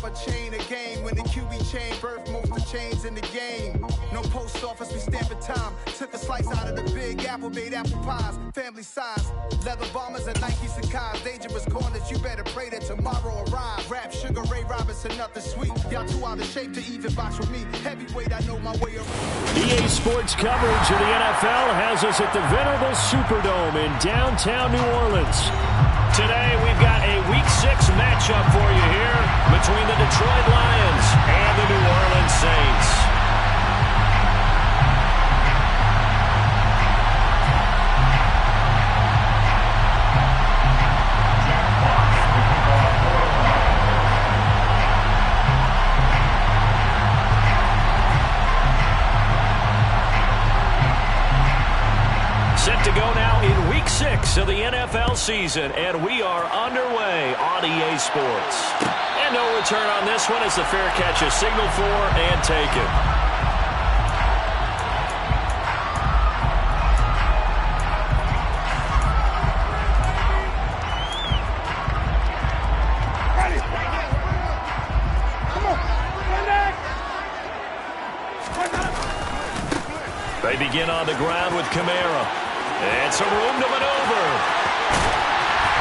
I'ma chain a game when the QB chain birth most of chains in the game. No post office, we stamping time. Took a slice out of the big apple, made apple pies. Family size, leather bombers and Nikes and Kais. Dangerous corners, you better pray that tomorrow arrives. Rap, Sugar Ray Robinson, nothing sweet. Y'all too out of shape to even box with me. Heavyweight, I know my way around. EA Sports coverage of the NFL has us at the venerable Superdome in downtown New Orleans. Today, we've got a Week 6 matchup for you here between the Detroit Lions and the New Orleans Saints. Set to go now in Week 6 of the NFL season, and we are underway on EA Sports. And no return on this one as the fair catch is signaled for and taken. They begin on the ground with Kamara. It's a room to maneuver.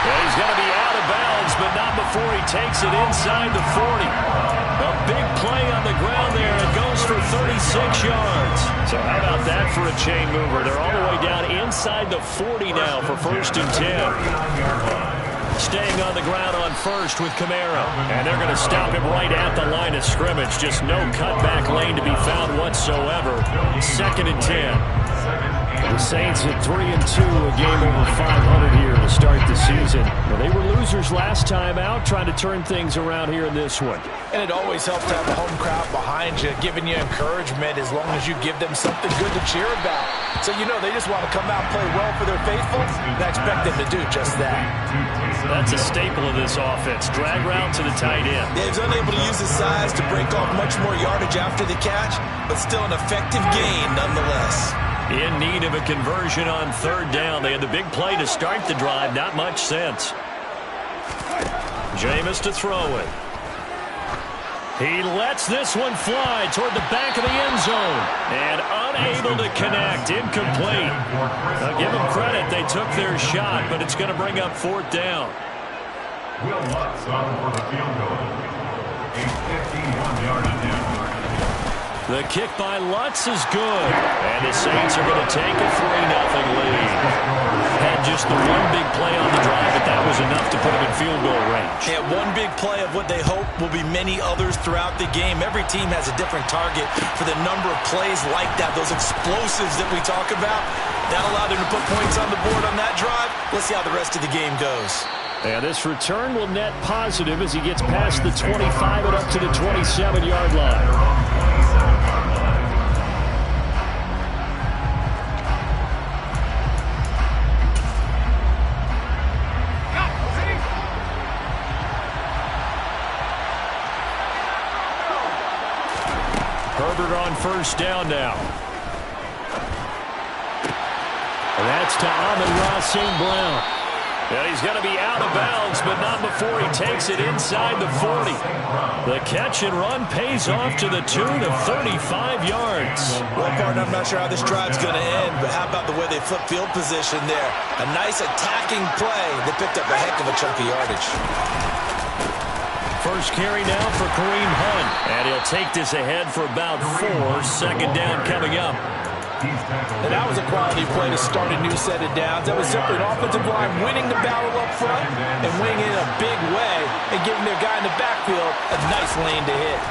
And he's going to be out of bounds, but not before he takes it inside the 40. A big play on the ground there. It goes for 36 yards. So how about that for a chain mover? They're all the way down inside the 40 now for 1st and 10. Staying on the ground on first with Kamara. And they're going to stop him right at the line of scrimmage. Just no cutback lane to be found whatsoever. 2nd and 10. The Saints at 3-2, a game over 500 here to start the season. Well, they were losers last time out, trying to turn things around here in this one. And it always helps to have a home crowd behind you, giving you encouragement as long as you give them something good to cheer about. So you know they just want to come out and play well for their faithful, and I expect them to do just that. That's a staple of this offense. Drag route to the tight end. Yeah, he's unable to use his size to break off much more yardage after the catch, but still an effective gain nonetheless. In need of a conversion on 3rd down. They had the big play to start the drive. Not much sense. Jameis to throw it. He lets this one fly toward the back of the end zone. And unable to connect. Incomplete. Now give them credit. They took their shot, but it's going to bring up 4th down. Will Lutz on for the field goal. A 51-yard down. The kick by Lutz is good. And the Saints are going to take a 3-0 lead. Had just the one big play on the drive, but that was enough to put them in field goal range. Yeah, one big play of what they hope will be many others throughout the game. Every team has a different target for the number of plays like that, those explosives that we talk about. That allowed them to put points on the board on that drive. Let's see how the rest of the game goes. And this return will net positive as he gets past the 25 and up to the 27-yard line. Herbert on 1st down now. And that's to Amon-Ra St. Brown. And he's going to be out of bounds, but not before he takes it inside the 40. The catch and run pays off to the tune of 35 yards. Well, partner, I'm not sure how this drive's going to end, but how about the way they flip field position there? A nice attacking play that picked up a heck of a chunk of yardage. First carry now for Kareem Hunt. And he'll take this ahead for about 4. 2nd down coming up. And that was a quality play to start a new set of downs. That was simply an offensive line winning the battle up front and winning it in a big way and giving their guy in the backfield a nice lane to hit.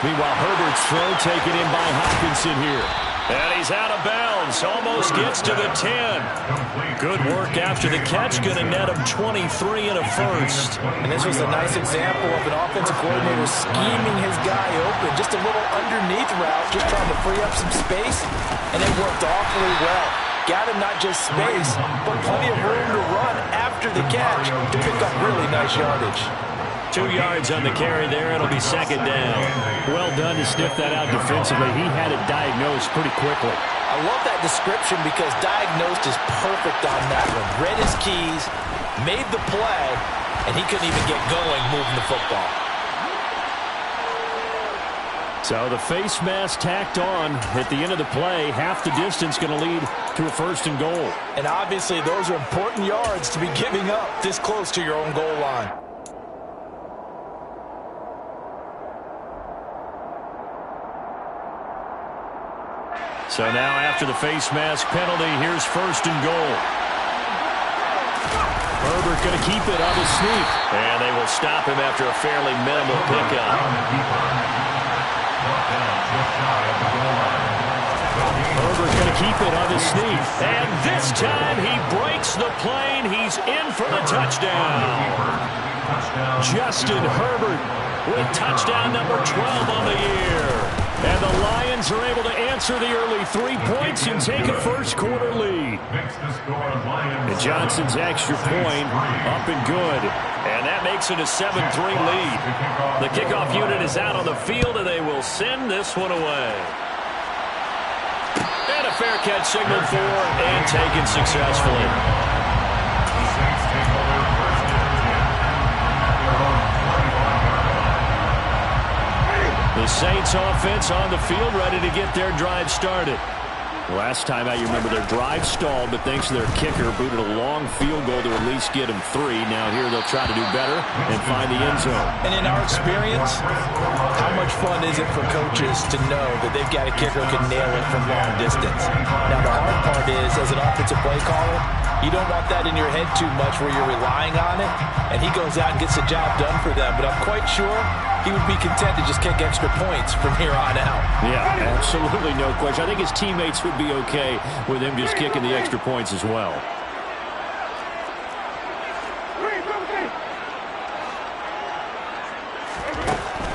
Meanwhile, Herbert's throw taken in by Hopkinson here. And he's out of bounds. Almost gets to the 10. Good work after the catch. Going to net him 23 and a first. And this was a nice example of an offensive coordinator scheming his guy open. Just a little underneath route, just trying to free up some space. And it worked awfully well. Got him not just space, but plenty of room to run after the catch to pick up really nice yardage. 2 yards on the carry there. It'll be 2nd down. Well done to sniff that out defensively. He had it diagnosed pretty quickly. I love that description because diagnosed is perfect on that one. Read his keys, made the play, and he couldn't even get going moving the football. So the face mask tacked on at the end of the play. Half the distance going to lead to a 1st and goal. And obviously those are important yards to be giving up this close to your own goal line. So now after the face mask penalty, here's 1st and goal. Herbert going to keep it on his sneak. And they will stop him after a fairly minimal pickup. Herbert going to keep it on his sneak. And this time he breaks the plane. He's in for the touchdown. Justin Herbert with touchdown number 12 on the year. And the Lions are able to answer the early 3 points and take a first-quarter lead. And Johnson's extra point up and good. And that makes it a 7-3 lead. The kickoff unit is out on the field, and they will send this one away. And a fair catch signaled for and taken successfully. The Saints offense on the field, ready to get their drive started. Last time out, you remember their drive stalled, but thanks to their kicker, booted a long field goal to at least get them 3. Now here they'll try to do better and find the end zone. And in our experience, how much fun is it for coaches to know that they've got a kicker who can nail it from long distance? Now the hard part is, as an offensive play caller, you don't want that in your head too much where you're relying on it, and he goes out and gets the job done for them. But I'm quite sure he would be content to just kick extra points from here on out. Yeah, absolutely no question. I think his teammates would be okay with him just kicking the extra points as well.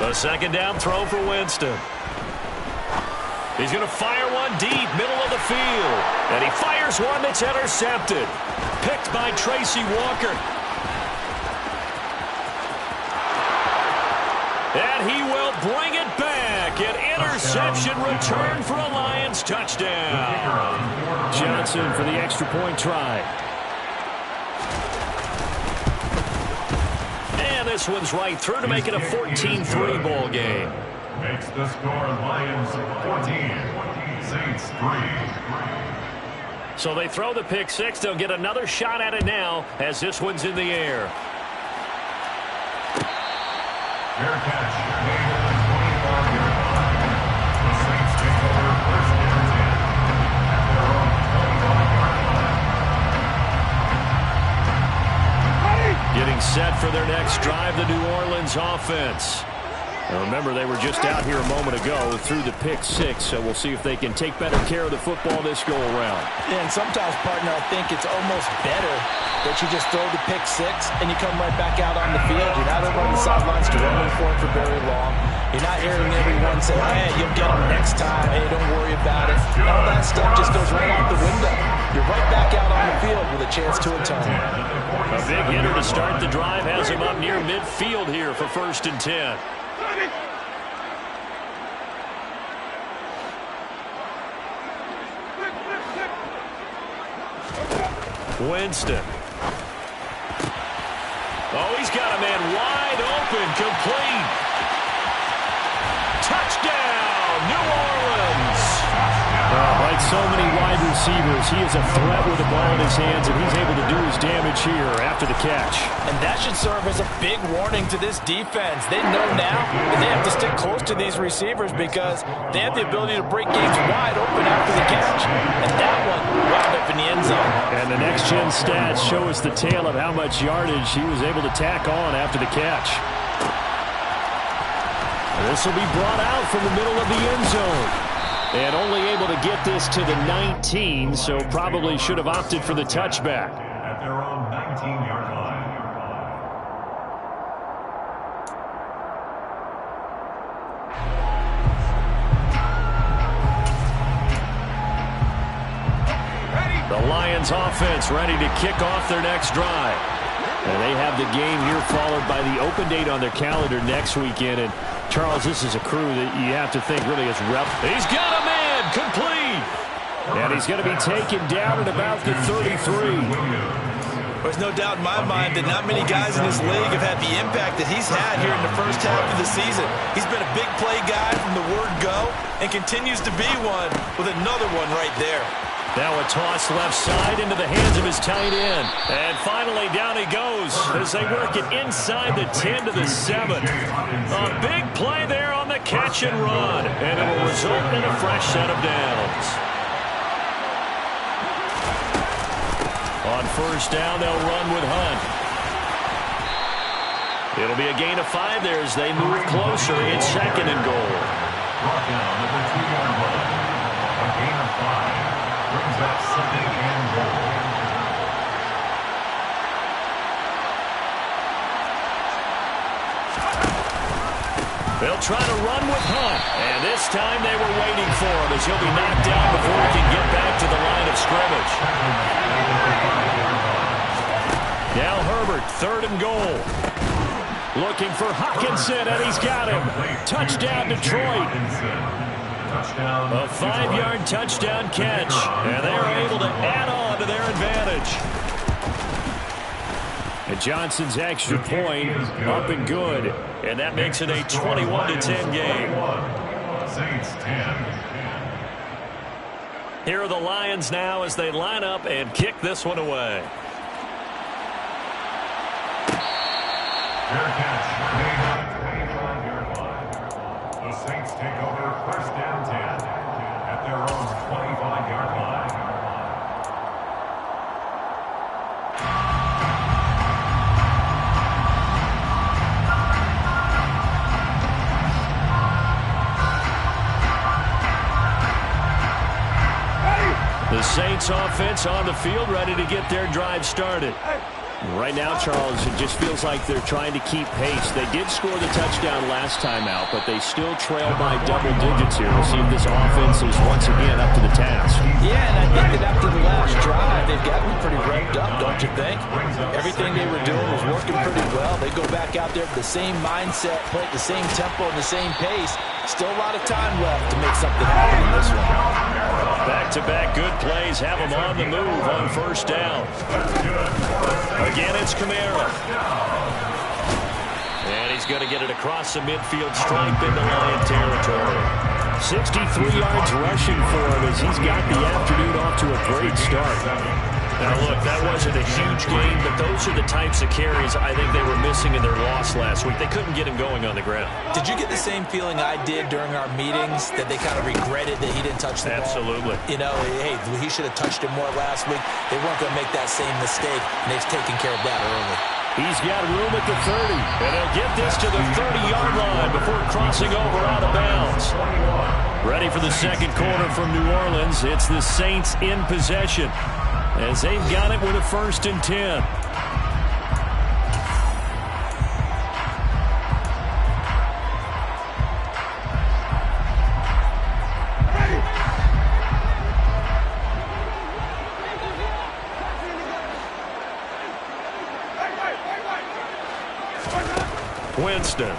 The second down throw for Winston. He's going to fire one deep, middle of the field. And he fires one that's intercepted. Picked by Tracy Walker. And he will bring it back. An interception return for a Lions touchdown. Johnson for the extra point try. And this one's right through to make it a 14-3 ball game. Makes the score Lions 14, Saints 3. So they throw the pick six. They'll get another shot at it now as this one's in the air. Fair catch made at the 25-yard line. The Saints take over 1st and 10 at their own 25-yard line. Getting set for their next drive, the New Orleans offense. Now remember, they were just out here a moment ago through the pick six, so we'll see if they can take better care of the football this go-around. Yeah, and sometimes, partner, I think it's almost better that you just throw the pick six and you come right back out on the field. You're not over on the sidelines to run for it for very long. You're not hearing everyone say, hey, you'll get them next time. Hey, don't worry about it. All that stuff just goes right out the window. You're right back out on the field with a chance to atone. A big hitter to start the drive has him up near midfield here for 1st and 10. Winston. Oh, he's got a man wide open, complete. Touchdown, New Orleans. Like so many wide receivers, he is a threat with the ball in his hands, and he's able to do his damage here after the catch. And that should serve as a big warning to this defense. They know now that they have to stick close to these receivers because they have the ability to break games wide open after the catch. And that one wound up in the end zone. And the next-gen stats show us the tale of how much yardage he was able to tack on after the catch. This will be brought out from the middle of the end zone. And only able to get this to the 19, so probably should have opted for the touchback. At their own 19-yard line. The Lions offense ready to kick off their next drive. And they have the game here followed by the open date on their calendar next weekend. And Charles, this is a crew that you have to think really is rep. He's got a man complete. And he's going to be taken down at about the 33. There's no doubt in my mind that not many guys in this league have had the impact that he's had here in the first half of the season. He's been a big play guy from the word go and continues to be one with another one right there. Now a toss left side into the hands of his tight end. And finally down he goes as they work it inside the 10 to the 7. A big play there on the catch and run. And it will result in a fresh set of downs. On first down, they'll run with Hunt. It'll be a gain of 5 there as they move closer. It's second and goal. Brought down at the 2-yard line. A gain of 5. Brings up second and goal. They'll try to run with Hunt. And this time they were waiting for him as he'll be knocked down before he can get back to the line of scrimmage. Now Herbert, third and goal. Looking for Hockenson, and he's got him. Touchdown, Detroit. A 5-yard touchdown catch. And they're able to add on to their advantage. And Johnson's extra point up and good. And that makes it a 21-10 game. Saints 10. Here are the Lions now as they line up and kick this one away. Fair catch made on the 25-yard line. The Saints take over first down 10 at their own 25-yard line. The Saints offense on the field, ready to get their drive started. Right now, Charles, it just feels like they're trying to keep pace. They did score the touchdown last time out, but they still trail by double digits here. We'll see if this offense is once again up to the task. Yeah, and I think that after the last drive, they've gotten pretty revved up, don't you think? Everything they were doing was working pretty well. They go back out there with the same mindset, play at the same tempo and the same pace. Still a lot of time left to make something happen in this one. Back-to-back good plays have them on the move on first down. Again, it's Kamara. And he's going to get it across the midfield stripe into Lion territory. 63 yards rushing for him as he's got the afternoon off to a great start. Now, look, that wasn't a huge game, but those are the types of carries I think they were missing in their loss last week. They couldn't get him going on the ground. Did you get the same feeling I did during our meetings, that they kind of regretted that he didn't touch the ball? Absolutely. You know, hey, he should have touched it more last week. They weren't going to make that same mistake, and they've taken care of that early. He's got room at the 30, and he'll get this to the 30-yard line before crossing over out of bounds. Ready for the second quarter from New Orleans. It's the Saints in possession, as they've got it with a 1st and 10. Winston.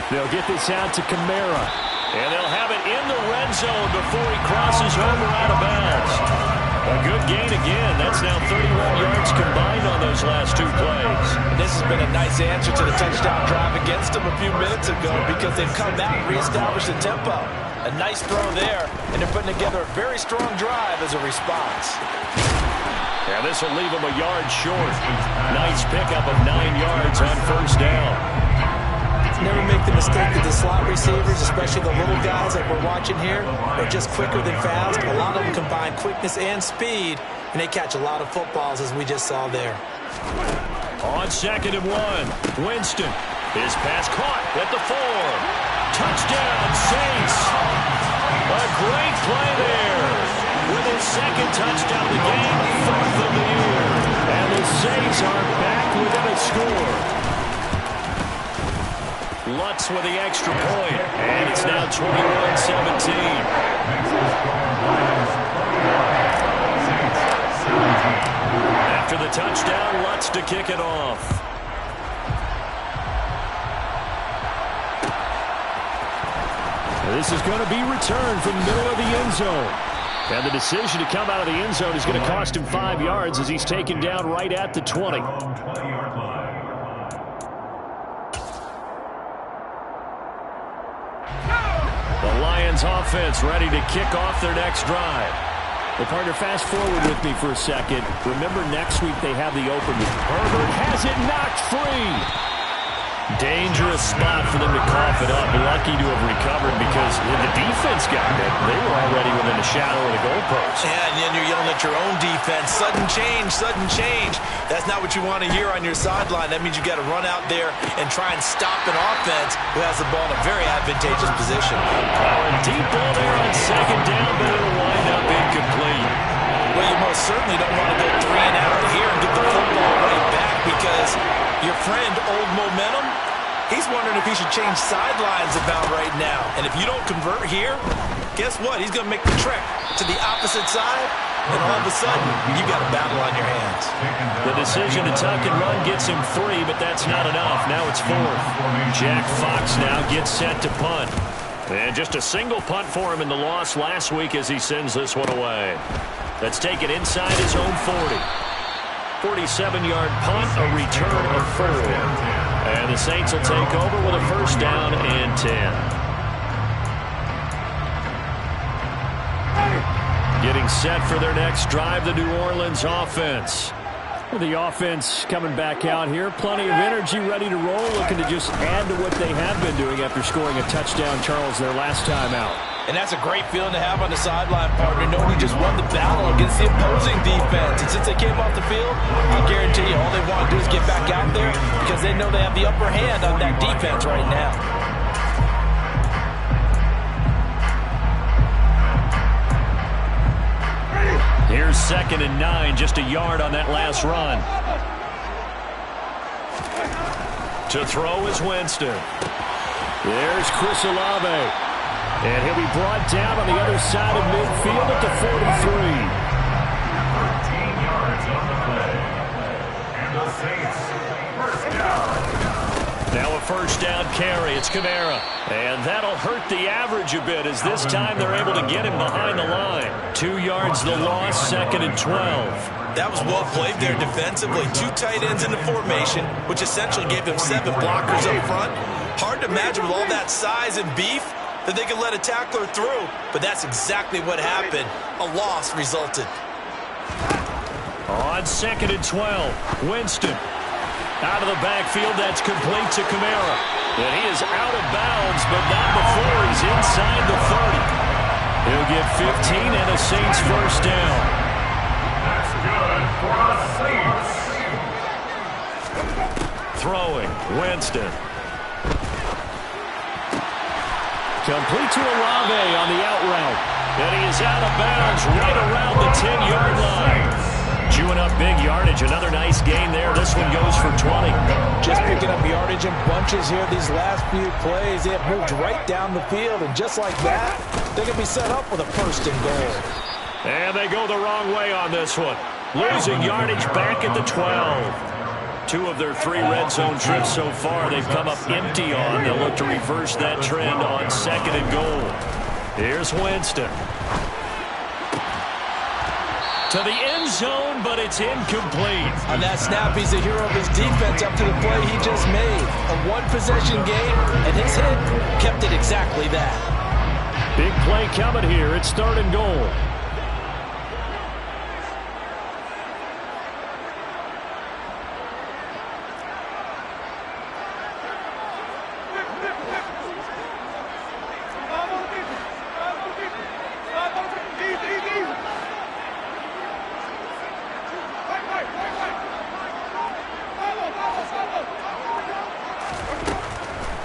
They'll get this out to Kamara. And they'll have it in the red zone before he crosses over out of bounds. A good gain again. That's now 31 yards combined on those last two plays. And this has been a nice answer to the touchdown drive against them a few minutes ago, because they've come out and reestablished the tempo. A nice throw there, and they're putting together a very strong drive as a response. Yeah, this will leave them a yard short. Nice pickup of 9 yards on first down. Never make the mistake that the slot receivers, especially the little guys like we're watching here, are just quicker than fast. A lot of them combine quickness and speed, and they catch a lot of footballs, as we just saw there. On 2nd and 1, Winston. His pass caught at the 4. Touchdown, Saints. A great play there. With his second touchdown of the game, 4th of the year. And the Saints are back within a score. Lutz with the extra point, and it's now 21-17. After the touchdown, Lutz to kick it off. This is going to be returned from the middle of the end zone. And the decision to come out of the end zone is going to cost him 5 yards as he's taken down right at the 20. 20-yard line. The Lions offense ready to kick off their next drive. Well, partner, fast forward with me for a second. Remember, next week they have the opener. Herbert has it knocked free. Dangerous spot for them to cough it up. Lucky to have recovered because the defense got it. They were already within a shadow of the goalpost. Yeah, and then you're yelling at your own defense. Sudden change, sudden change. That's not what you want to hear on your sideline. That means you got to run out there and try and stop an offense who has the ball in a very advantageous position. Deep ball there on second down, but it'll wind up incomplete. Well, you most certainly don't want to go 3 and out here and get the football right back because your friend, Old Momentum, he's wondering if he should change sidelines about right now. And if you don't convert here, guess what? He's going to make the trek to the opposite side, and all of a sudden, you've got a battle on your hands. The decision to tuck and run gets him 3, but that's not enough. Now it's 4th. Jack Fox now gets set to punt. And just a single punt for him in the loss last week as he sends this one away. That's taken inside his own 40. 47-yard punt, a return of 4. And the Saints will take over with a first down and 10. Getting set for their next drive, the New Orleans offense. The offense coming back out here. Plenty of energy, ready to roll, looking to just add to what they have been doing after scoring a touchdown, Charles, their last time out. And that's a great feeling to have on the sideline, partner, knowing you just won the battle against the opposing defense. And since they came off the field, I guarantee you all they want to do is get back out there because they know they have the upper hand on that defense right now. Here's 2nd and 9, just a yard on that last run. To throw is Winston. There's Chris Olave. And he'll be brought down on the other side of midfield at the 43. 13 yards on the play. And the Saints, first down. Now a first down carry. It's Kamara. And that'll hurt the average a bit as this time they're able to get him behind the line. 2 yards the loss, 2nd and 12. That was well played there defensively. 2 tight ends in the formation, which essentially gave him 7 blockers up front. Hard to imagine with all that size and beef that they could let a tackler through, but that's exactly what happened. A loss resulted. On 2nd and 12, Winston. Out of the backfield, that's complete to Kamara. And he is out of bounds, but not before he's inside the 30. He'll get 15 and a Saints first down. That's good for the Saints. Throwing, Winston. Complete to Olave on the out route. And he is out of bounds right around the 10-yard line. Chewing up big yardage. Another nice gain there. This one goes for 20. Just picking up yardage in bunches here these last few plays. They have moved right down the field, and just like that, they can be set up with a first and goal. And they go the wrong way on this one. Losing yardage back at the 12. 2 of their 3 red zone trips so far they've come up empty on. They'll look to reverse that trend on 2nd and goal. Here's Winston. To the end zone, but it's incomplete. On that snap, he's the hero of his defense up to the play he just made. A one-possession game, and his hit kept it exactly that. Big play coming here. It's 3rd and goal.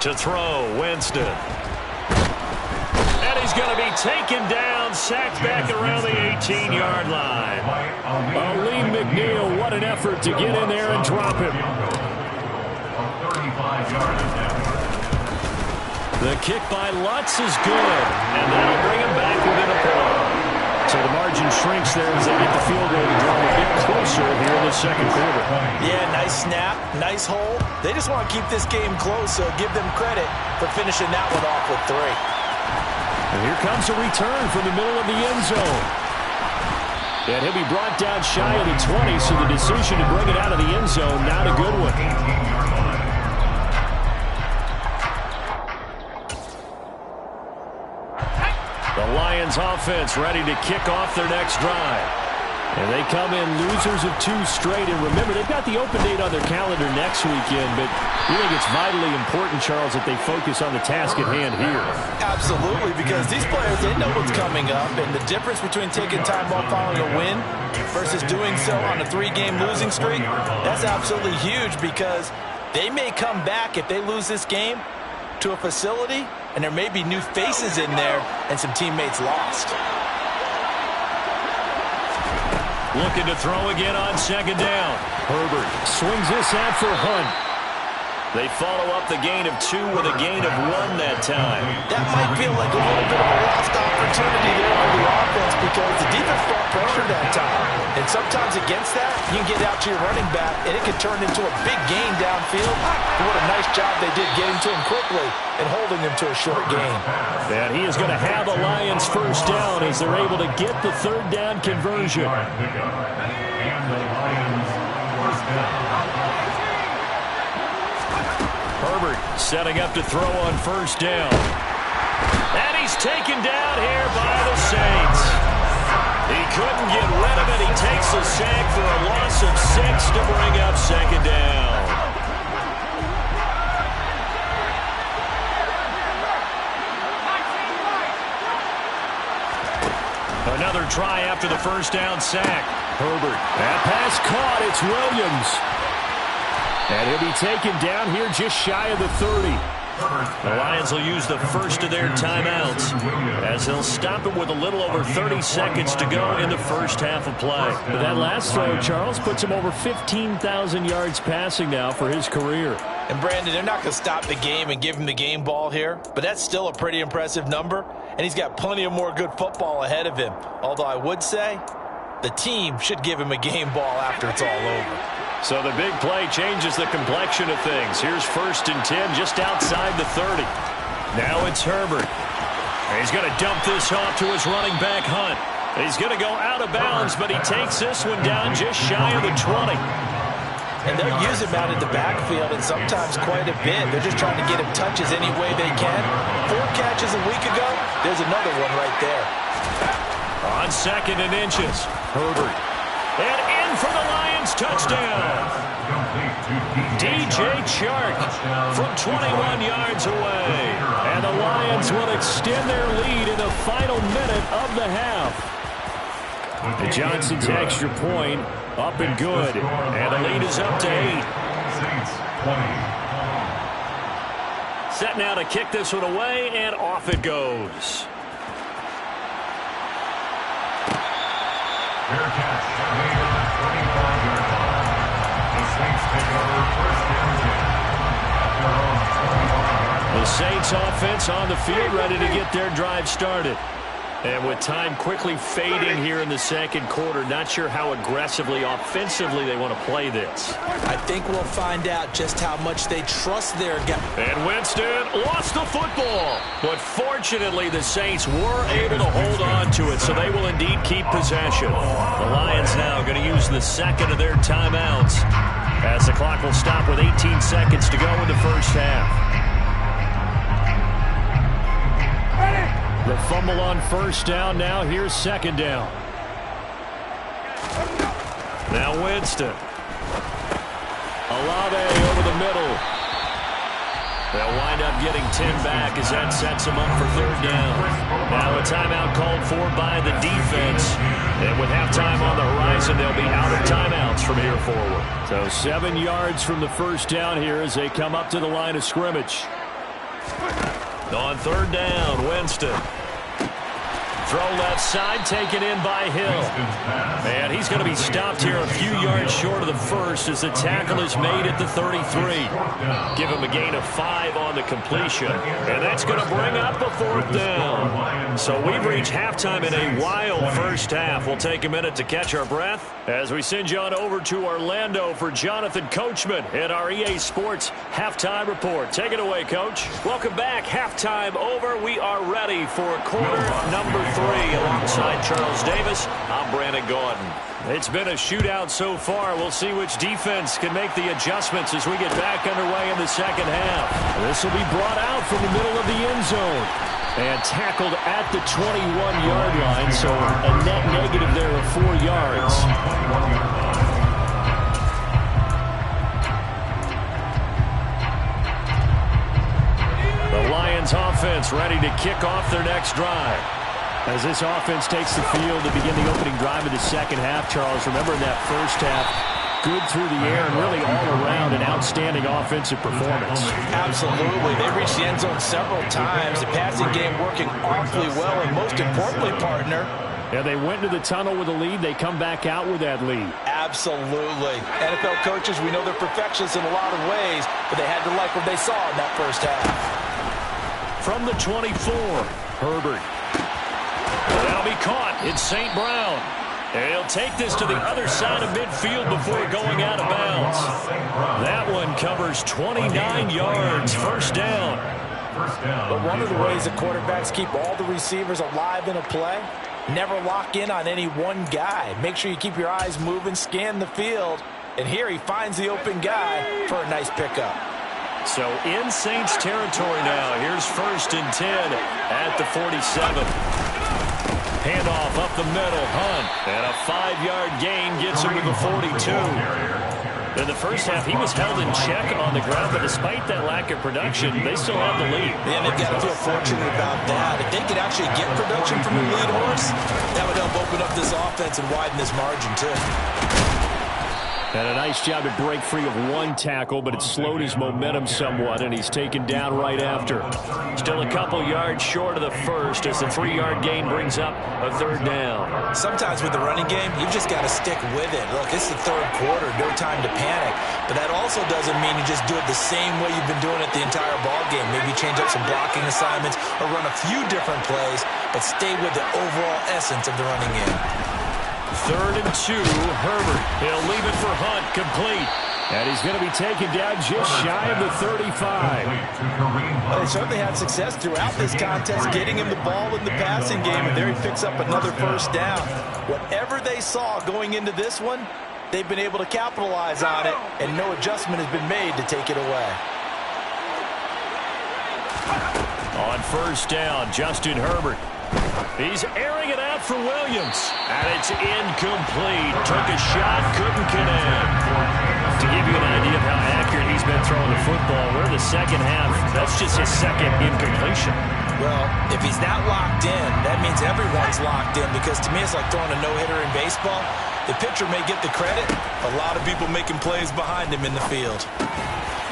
To throw, Winston. And he's going to be taken down, sacked back around the 18-yard line. Aleem McNeil, what an effort to get in there and drop him. The kick by Lutz is good, and that'll bring him back within a point. So the margin shrinks there as they get the field goal to draw a bit closer here in the 2nd quarter. Yeah, nice snap, nice hole. They just want to keep this game close, so give them credit for finishing that one off with 3. And here comes a return from the middle of the end zone. And he'll be brought down shy of the 20, so the decision to bring it out of the end zone, not a good one. The Lions offense ready to kick off their next drive. And they come in losers of 2 straight. And remember, they've got the open date on their calendar next weekend, but we think it's vitally important, Charles, that they focus on the task at hand here. Absolutely, because these players, they know what's coming up, and the difference between taking time off following a win versus doing so on a 3-game losing streak, that's absolutely huge, because they may come back if they lose this game to a facility, and there may be new faces in there and some teammates lost. Looking to throw again on second down. Herbert swings this out for Hunt. They follow up the gain of 2 with a gain of 1 that time. That might feel like a little bit of a lost opportunity there for the offense because the defense brought pressure that time. And sometimes against that, you can get out to your running back, and it can turn into a big gain downfield. But what a nice job they did getting to him quickly and holding him to a short gain. And he is going to have the Lions first down as they're able to get the 3rd down conversion. And the Lions first down. Herbert setting up to throw on first down. And he's taken down here by the Saints. He couldn't get rid of it. He takes a sack for a loss of 6 to bring up second down. Another try after the first down sack. Herbert. That pass caught. It's Williams. And he'll be taken down here just shy of the 30. The Lions will use the first of their timeouts as they'll stop it with a little over 30 seconds to go in the first half of play. But that last throw, Charles, puts him over 15,000 yards passing now for his career. And Brandon, they're not going to stop the game and give him the game ball here, but that's still a pretty impressive number, and he's got plenty of more good football ahead of him. Although I would say the team should give him a game ball after it's all over. So the big play changes the complexion of things. Here's 1st and 10 just outside the 30. Now it's Herbert. He's going to dump this off to his running back, Hunt. He's going to go out of bounds, but he takes this one down just shy of the 20. And they'll use him out in the backfield, and sometimes quite a bit. They're just trying to get him touches any way they can. 4 catches a week ago. There's another one right there. On 2nd and inches, Herbert. And in for the Lions touchdown. DJ Chark from 21 yards away. And the Lions will extend their lead in the final minute of the half. And Johnson's extra point up and good. And the lead is up to 8. Set now to kick this one away, and off it goes. Fair catch made on the 25-yard line. The Saints take over 1st and 10 at their own 25-yard line. The Saints offense on the field ready to get their drive started. And with time quickly fading here in the 2nd quarter, not sure how aggressively, offensively they want to play this. I think we'll find out just how much they trust their guy. And Winston lost the football. But fortunately, the Saints were able to hold on to it, so they will indeed keep possession. The Lions now going to use the 2nd of their timeouts as the clock will stop with 18 seconds to go in the first half. The fumble on first down. Now here's 2nd down. Now Winston. Olave over the middle. They'll wind up getting 10 back as that sets them up for 3rd down. Now a timeout called for by the defense. And with halftime on the horizon, they'll be out of timeouts from here forward. So 7 yards from the first down here as they come up to the line of scrimmage. On 3rd down, Winston. Throw left side, taken in by Hill. And he's going to be stopped here a few yards short of the first as the tackle is made at the 33. Give him a gain of 5 on the completion. And that's going to bring up a 4th down. So we've reached halftime in a wild first half. We'll take a minute to catch our breath as we send you on over to Orlando for Jonathan Coachman in our EA Sports Halftime Report. Take it away, Coach. Welcome back. Halftime over. We are ready for quarter number 3. Alongside Charles Davis, I'm Brandon Gaudin. It's been a shootout so far. We'll see which defense can make the adjustments as we get back underway in the second half. This will be brought out from the middle of the end zone and tackled at the 21-yard line, so a net negative there of 4 yards. The Lions offense ready to kick off their next drive. As this offense takes the field to begin the opening drive of the second half, Charles, remember in that first half, good through the air and really all around an outstanding offensive performance. Absolutely. They reached the end zone several times. The passing game working awfully well, and most importantly, partner, yeah, they went to the tunnel with a lead. They come back out with that lead. Absolutely. NFL coaches, we know they're perfectionists in a lot of ways, but they had to like what they saw in that first half. From the 24, Herbert. That'll be caught. It's St. Brown. He'll take this to the other side of midfield before going out of bounds. That one covers 29 yards. First down. But one of the ways that quarterbacks keep all the receivers alive in a play, never lock in on any one guy. Make sure you keep your eyes moving, scan the field. And here he finds the open guy for a nice pickup. So in Saints territory now. Here's 1st and 10 at the 47. Handoff up the middle, Hunt. And a 5-yard gain gets him to the 42. In the first half, he was held in check on the ground, but despite that lack of production, they still have the lead. Man, they've got to feel fortunate about that. If they could actually get production from the lead horse, that would help open up this offense and widen this margin, too. And a nice job to break free of one tackle, but it slowed his momentum somewhat, and he's taken down right after. Still a couple yards short of the first as the 3-yard gain brings up a 3rd down. Sometimes with the running game, you've just got to stick with it. Look, it's the 3rd quarter, no time to panic. But that also doesn't mean you just do it the same way you've been doing it the entire ball game. Maybe change up some blocking assignments or run a few different plays, but stay with the overall essence of the running game. 3rd and 2, Herbert. He'll leave it for Hunt, complete. And he's going to be taken down just shy of the 35. Well, they certainly had success throughout this contest, getting him the ball in the passing game, and there he picks up another first down. Whatever they saw going into this one, they've been able to capitalize on it, and no adjustment has been made to take it away. On 1st down, Justin Herbert. He's airing it out for Williams. And it's incomplete. Took a shot, couldn't connect. To give you an idea of how accurate he's been throwing the football, we're in the second half. That's just his 2nd incompletion. Well, if he's not locked in, that means everyone's locked in, because to me it's like throwing a no-hitter in baseball. The pitcher may get the credit, a lot of people making plays behind him in the field.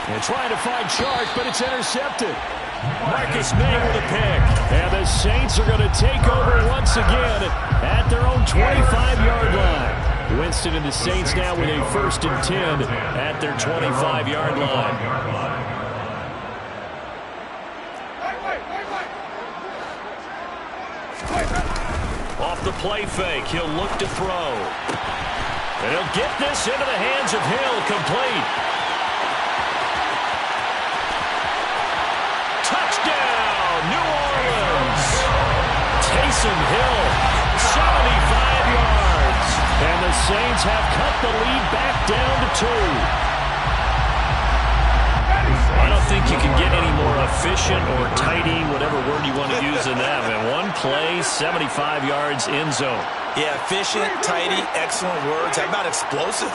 And trying to find Chark, but it's intercepted. Marcus May with a pick. And the Saints are going to take over once again at their own 25-yard line. Winston and the Saints now with a 1st and 10 at their 25-yard line. Off the play fake, he'll look to throw. And he'll get this into the hands of Hill, complete. New Orleans. Taysom Hill, 75 yards. And the Saints have cut the lead back down to 2. I don't think you can get any more efficient or tidy, whatever word you want to use in that. Man, one play, 75 yards, end zone. Yeah, efficient, tidy, excellent words. How about explosive?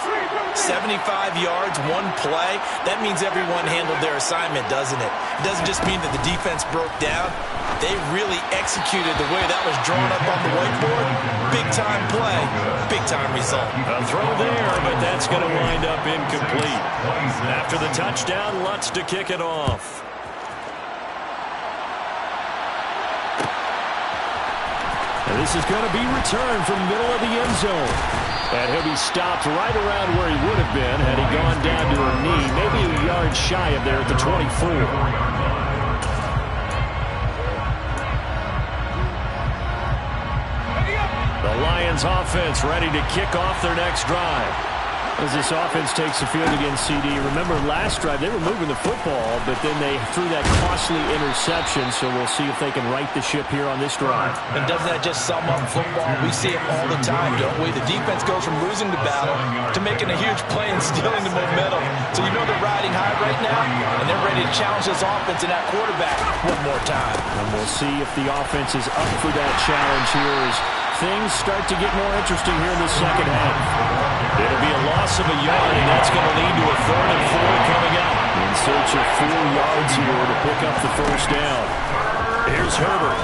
75 yards, one play. That means everyone handled their assignment, doesn't it? It doesn't just mean that the defense broke down. They really executed the way that was drawn up on the whiteboard. Big-time play, big-time result. A throw there, but that's going to wind up incomplete. After the touchdown, Lutz to kick it off. And this is going to be returned from the middle of the end zone. And he'll be stopped right around where he would have been had he gone down to a knee, maybe a yard shy of there at the 24. The Lions offense ready to kick off their next drive. As this offense takes the field against CD. Remember last drive, they were moving the football, but then they threw that costly interception, so we'll see if they can right the ship here on this drive. And doesn't that just sum up football? We see it all the time, don't we? The defense goes from losing the battle to making a huge play and stealing the momentum. So you know they're riding high right now, and they're ready to challenge this offense and that quarterback one more time. And we'll see if the offense is up for that challenge here as things start to get more interesting here in the second half. It'll be a loss of a yard, and that's going to lead to a 3rd and 4 coming up. In search of 4 yards here to pick up the first down. Here's Herbert.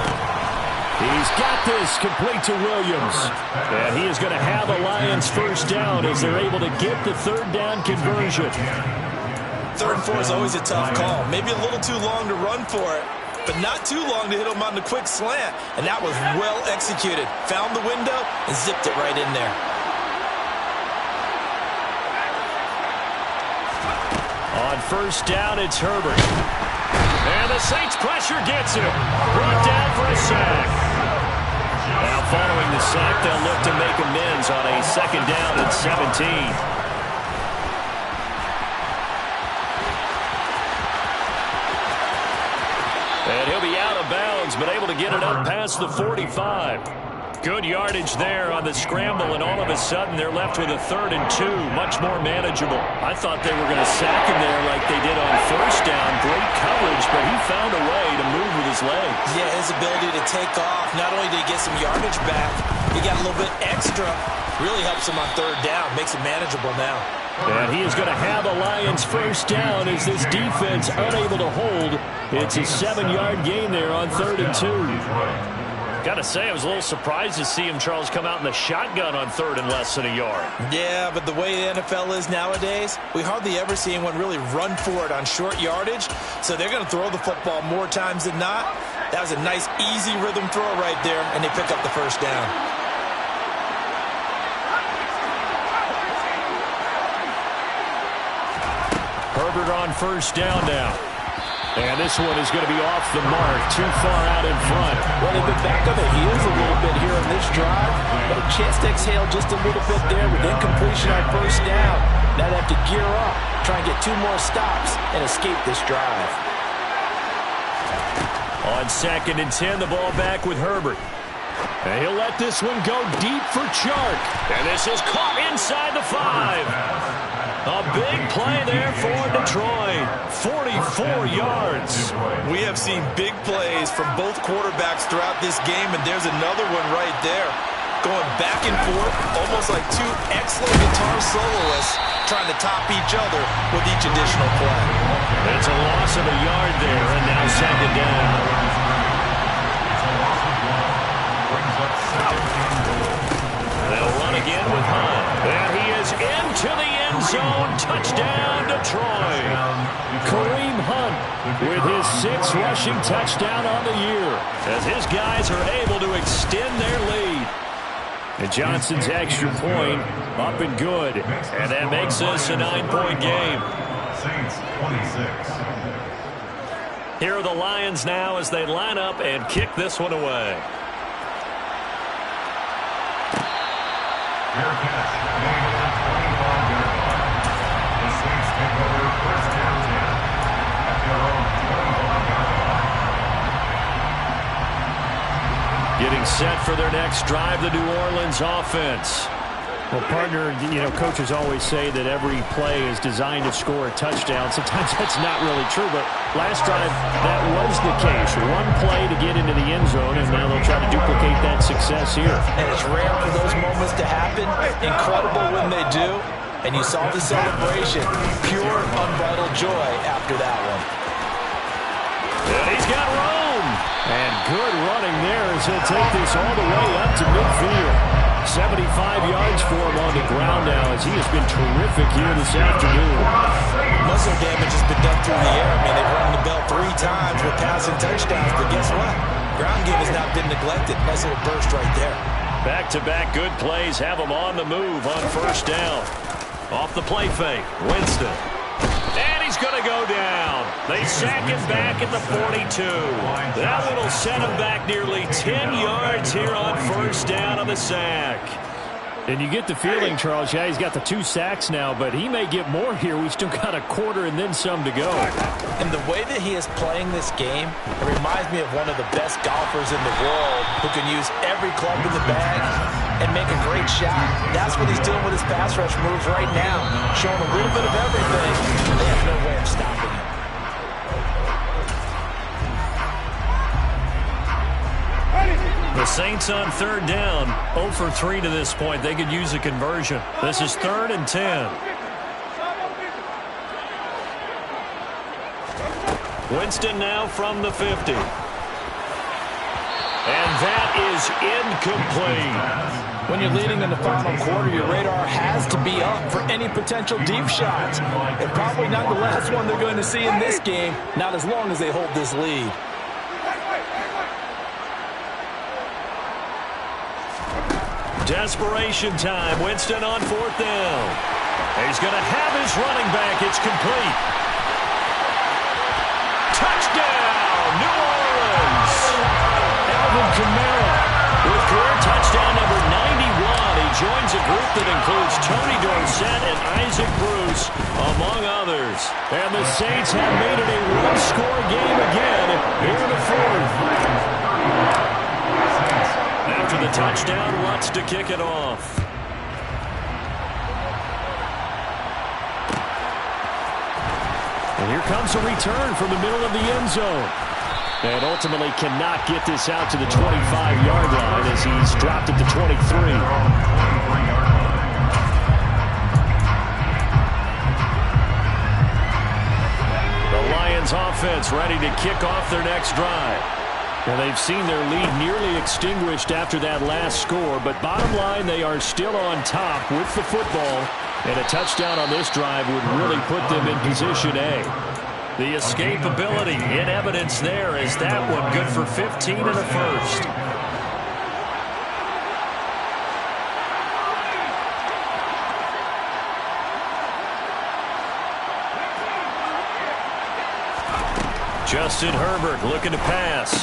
He's got this complete to Williams. And he is going to have a Lions first down as they're able to get the 3rd down conversion. 3rd and 4 is always a tough call. Maybe a little too long to run for it, but not too long to hit him on the quick slant. And that was well executed. Found the window and zipped it right in there. On first down, it's Herbert. And the Saints pressure gets him. Brought down for a sack. Now following the sack, they'll look to make amends on a 2nd down and 17. And he'll be out of bounds, but able to get it up past the 45. Good yardage there on the scramble, and all of a sudden they're left with a 3rd and 2, much more manageable. I thought they were going to sack him there like they did on first down. Great coverage, but he found a way to move with his legs. Yeah, his ability to take off. Not only did he get some yardage back, he got a little bit extra. Really helps him on 3rd down, makes it manageable now. And he is going to have a Lions first down as this defense unable to hold. It's a 7-yard gain there on 3rd and 2. Got to say, I was a little surprised to see him, Charles, come out in the shotgun on 3rd and less than a yard. Yeah, but the way the NFL is nowadays, we hardly ever see anyone really run for it on short yardage. So they're going to throw the football more times than not. That was a nice, easy rhythm throw right there, and they pick up the first down. Herbert on first down now. And this one is going to be off the mark, too far out in front. Well, they've been back on the heels a little bit here on this drive, but a chance to exhale just a little bit there with incompletion on first down. Now they have to gear up, try and get 2 more stops, and escape this drive. On 2nd and 10, the ball back with Herbert. And he'll let this one go deep for Chark. And this is caught inside the 5. A big play there for Detroit. 44 yards. We have seen big plays from both quarterbacks throughout this game, and there's another one right there. Going back and forth, almost like 2 excellent guitar soloists trying to top each other with each additional play. It's a loss of a yard there, and now 2nd down. They'll run again with Hunt. And he is into the end zone. Touchdown, Detroit. Kareem Hunt with his 6th rushing touchdown on the year as his guys are able to extend their lead. And Johnson's extra point up and good. And that makes this a 9-point game. Saints 26. Here are the Lions now as they line up and kick this one away. Fair catch made on the 25-yard line. The Saints take over 1st and 10 at their own 25-yard line. Getting set for their next drive, the New Orleans offense. Well, partner, coaches always say that every play is designed to score a touchdown. Sometimes that's not really true, but last drive, that was the case. One play to get into the end zone, and now they'll try to duplicate that success here. And it's rare for those moments to happen. Incredible when they do. And you saw the celebration. Pure, unbridled joy after that one. And he's got room. And good running there as he'll take this all the way up to midfield. 75 yards for him on the ground now as he has been terrific here this afternoon. Muscle damage has been done through the air. I mean, they've rung the bell 3 times with passing touchdowns, but guess what? Ground game has not been neglected. Nice little burst right there. Back-to-back good plays have him on the move on first down. Off the play fake, Winston. And he's going to go down. They sack him back at the 42. That one will set him back nearly 10 yards here on first down on the sack. And you get the feeling, Charles, yeah, he's got the 2 sacks now, but he may get more here. We've still got a quarter and then some to go. And the way that he is playing this game, it reminds me of one of the best golfers in the world who can use every club in the bag and make a great shot. That's what he's doing with his pass rush moves right now, showing a little bit of everything, and they have no way of stopping him. The Saints on 3rd down, 0 for 3 to this point. They could use a conversion. This is 3rd and 10. Winston now from the 50. And that is incomplete. When you're leading in the final quarter, your radar has to be up for any potential deep shots. And probably not the last one they're going to see in this game, not as long as they hold this lead. Desperation time. Winston on 4th down. He's going to have his running back. It's complete. Touchdown, New Orleans. Alvin Kamara with career touchdown number 91. He joins a group that includes Tony Dorsett and Isaac Bruce, among others. And the Saints have made it a one-score game again here in the 4th. After the touchdown, Lutz to kick it off. And here comes a return from the middle of the end zone. And ultimately cannot get this out to the 25-yard line as he's dropped at the 23. The Lions offense ready to kick off their next drive. And they've seen their lead nearly extinguished after that last score, but bottom line, they are still on top with the football, and a touchdown on this drive would really put them in position A. The escapability in evidence there is that one good for 15 and a first. Justin Herbert looking to pass.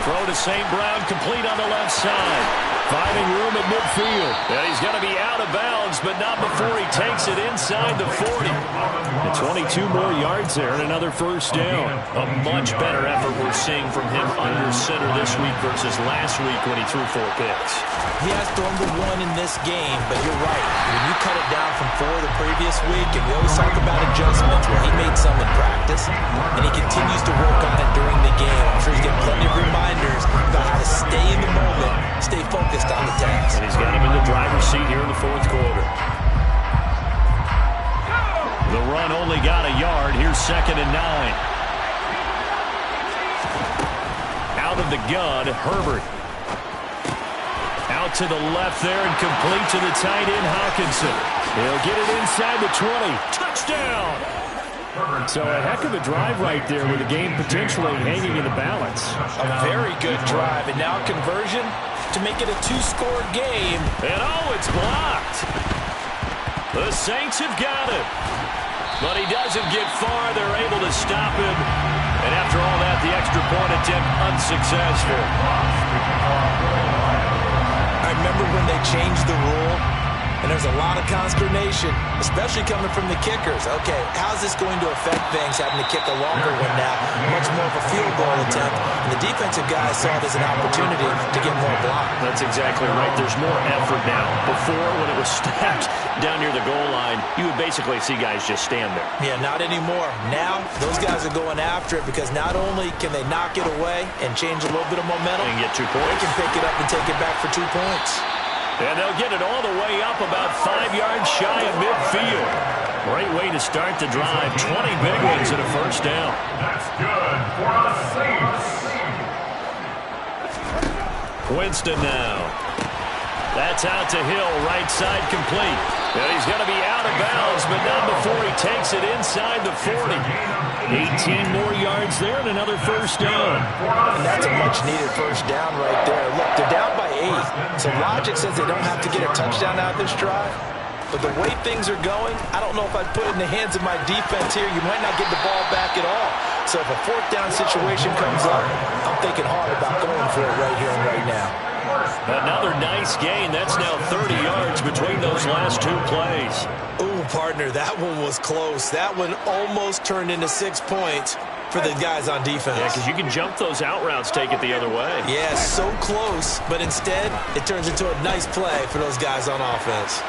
Throw to St. Brown, complete on the left side. Finding room at midfield. And he's going to be out of bounds, but not before he takes it inside the 40. And 22 more yards there and another first down. A much better effort we're seeing from him under center this week versus last week when he threw 4 picks. He has thrown the 1 in this game, but you're right. When you cut it down from 4 the previous week, and we always talk about adjustments, well, he made some in practice, and he continues to work on it during the game. I'm sure he's getting plenty of reminders about how to stay in the moment, stay focused on the task. And he's got him in the driver's seat here in the 4th quarter. The run only got a yard. Here's 2nd and 9. Out of the gun, Herbert. Out to the left there and complete to the tight end, Hawkinson. He'll get it inside the 20. Touchdown! So a heck of a drive right there with the game potentially hanging in the balance. A very good drive, and now conversion to make it a 2-score game. And oh, it's blocked. The Saints have got it. But he doesn't get far. They're able to stop him. And after all that, the extra point attempt unsuccessful. I remember when they changed the rule, and there's a lot of consternation, especially coming from the kickers. Okay, how's this going to affect things, having to kick a longer one now, much more of a field goal attempt, and the defensive guys saw it as an opportunity to get more block. That's exactly right. There's more effort now. Before, when it was stacked down near the goal line, you would basically see guys just stand there. Yeah, not anymore. Now, those guys are going after it because not only can they knock it away and change a little bit of momentum, and get 2 points. They can pick it up and take it back for 2 points. And they'll get it all the way up about 5 yards shy of midfield. Great way to start the drive. 20 big ones and a first down. That's good for the Saints. Winston now. That's out to Hill, right side complete. And he's going to be out of bounds, but not before he takes it inside the 40. 18 more yards there and another first down. And that's a much-needed first down right there. Look, they're down by 8, so logic says they don't have to get a touchdown out of this drive. But the way things are going, I don't know if I'd put it in the hands of my defense here. You might not get the ball back at all. So if a 4th down situation comes up, I'm thinking hard about going for it right here and right now. Another nice gain. That's now 30 yards between those last two plays. Ooh, partner, that one was close. That one almost turned into 6 points for the guys on defense. Yeah, because you can jump those out routes, take it the other way. Yeah, so close, but instead it turns into a nice play for those guys on offense.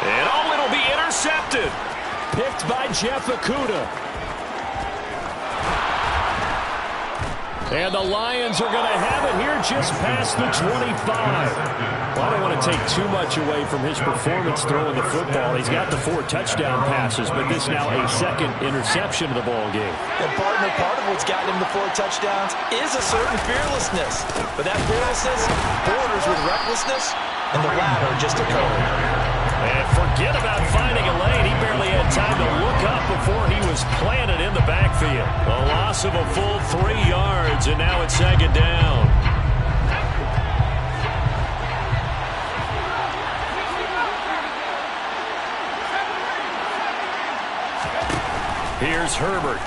And it'll be intercepted. Picked by Jeff Okudah. And the Lions are going to have it here just past the 25. Well, I don't want to take too much away from his performance throwing the football. He's got the 4 touchdown passes, but this now a second interception of the ball game. And partner, part of what's gotten him the 4 touchdowns is a certain fearlessness. But that fearlessness borders with recklessness, and the latter just occurred. And forget about finding a lane. He barely had time to look up before he was planted in the backfield. A loss of a full 3 yards, and now it's second down. Here's Herbert.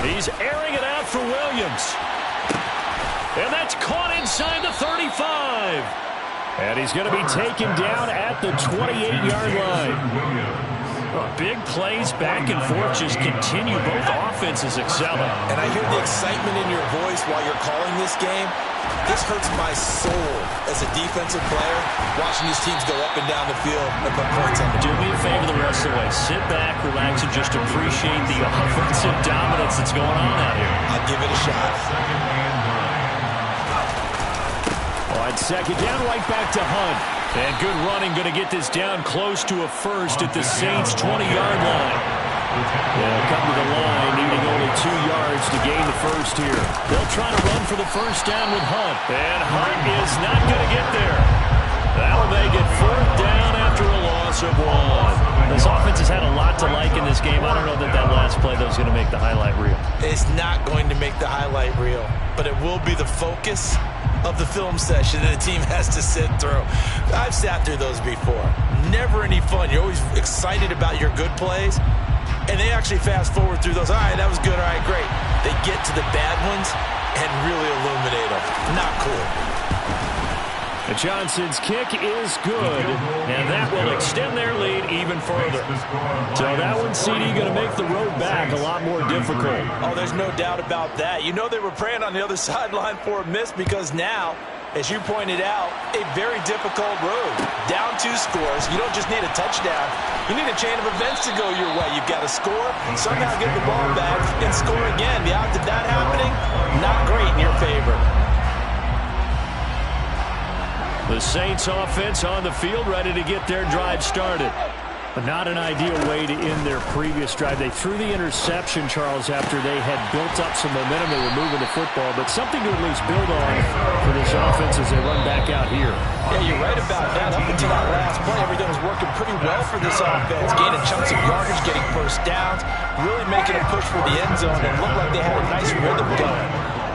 He's airing it out for Williams. And that's caught inside the 35. And he's going to be taken down at the 28-yard line. Big plays back and forth just continue. Both offenses excelling. And I hear the excitement in your voice while you're calling this game. This hurts my soul as a defensive player, watching these teams go up and down the field and put points on the board. Do me a favor the rest of the way. Sit back, relax, and just appreciate the offensive dominance that's going on out here. I'll give it a shot. On second down, right back to Hunt. And good running, going to get this down close to a first at the Saints' 20-yard line. They'll come to the line, needing only 2 yards to gain the first here. They'll try to run for the first down with Hunt. And Hunt is not going to get there. That'll make it 4th down after a loss of 1. This offense has had a lot to like in this game. I don't know that last play, though, is going to make the highlight reel. It's not going to make the highlight reel, but it will be the focus of the film session that the team has to sit through. I've sat through those before. Never any fun. You're always excited about your good plays, and they actually fast forward through those. All right, that was good. All right, great. They get to the bad ones and really illuminate them. Not cool. The Johnson's kick is good, and that will extend their lead even further. So that one, CD, going to make the road back a lot more difficult. Oh, there's no doubt about that. You know they were praying on the other sideline for a miss because now, as you pointed out, a very difficult road. Down 2 scores. You don't just need a touchdown. You need a chain of events to go your way. You've got to score, somehow get the ball back, and score again. The odds of that happening, not great in your favor. The Saints offense on the field, ready to get their drive started. But not an ideal way to end their previous drive. They threw the interception, Charles, after they had built up some momentum. They were moving the football, but something to at least build on for this offense as they run back out here. Yeah, you're right about that. Up until that last play, everything was working pretty well for this offense. Gaining chunks of yardage, getting first downs, really making a push for the end zone, and looked like they had a nice rhythm going.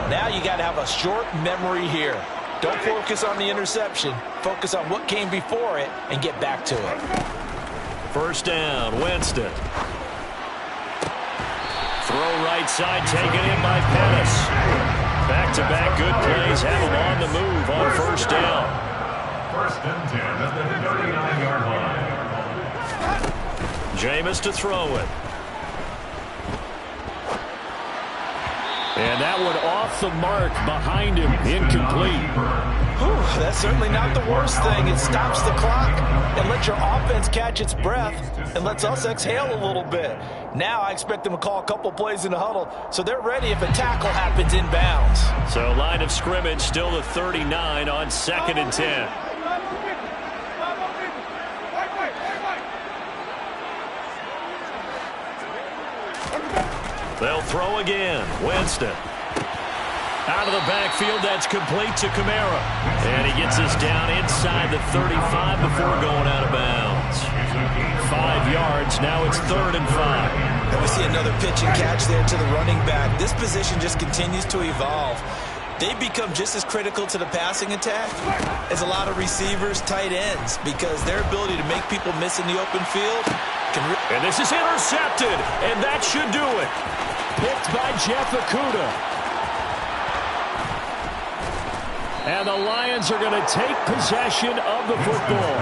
Now you got to have a short memory here. Don't focus on the interception. Focus on what came before it and get back to it. First down, Winston. Throw right side, taken in by Pettis. Back-to-back good plays have him on the move on first down. First and 10 at the 39-yard line. Jameis to throw it. And that one off the mark behind him, incomplete. Whew, that's certainly not the worst thing. It stops the clock and lets your offense catch its breath and lets us exhale a little bit. Now I expect them to call a couple plays in the huddle so they're ready if a tackle happens inbounds. So line of scrimmage still the 39 on 2nd and 10. They'll throw again. Winston. Out of the backfield, that's complete to Kamara. And he gets us down inside the 35 before going out of bounds. 5 yards, now it's 3rd and 5. And we see another pitch and catch there to the running back. This position just continues to evolve. They become just as critical to the passing attack as a lot of receivers, tight ends, because their ability to make people miss in the open field can... And this is intercepted, and that should do it. Picked by Jeff Okudah. And the Lions are going to take possession of the football.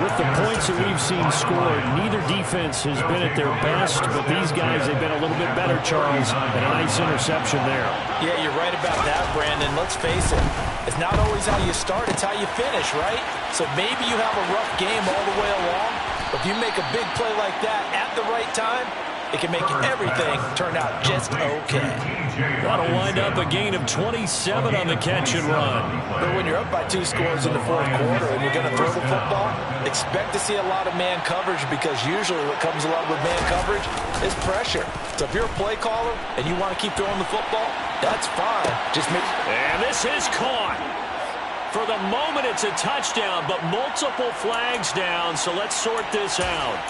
With the points that we've seen scored, neither defense has been at their best, but these guys, they've been a little bit better, Charles, and a nice interception there. Yeah, you're right about that, Brandon. Let's face it, it's not always how you start, it's how you finish, right? So maybe you have a rough game all the way along, but if you make a big play like that at the right time, it can make everything turn out just okay. That'll wind up a gain of 27 on the catch and run. But when you're up by 2 scores in the fourth quarter and you're going to throw the football, expect to see a lot of man coverage, because usually what comes along with man coverage is pressure. So if you're a play caller and you want to keep throwing the football, that's fine. Just make... And this is caught. For the moment, it's a touchdown, but multiple flags down, so let's sort this out.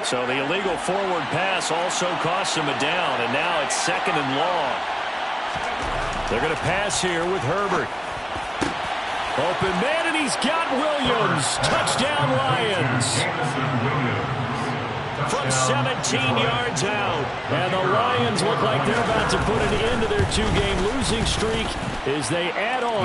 So the illegal forward pass also costs him a down, and now it's 2nd and long. They're going to pass here with Herbert. Open man, and he's got Williams. Touchdown, Lions. From 17 yards out. And the Lions look like they're about to put an end to their 2-game losing streak as they add on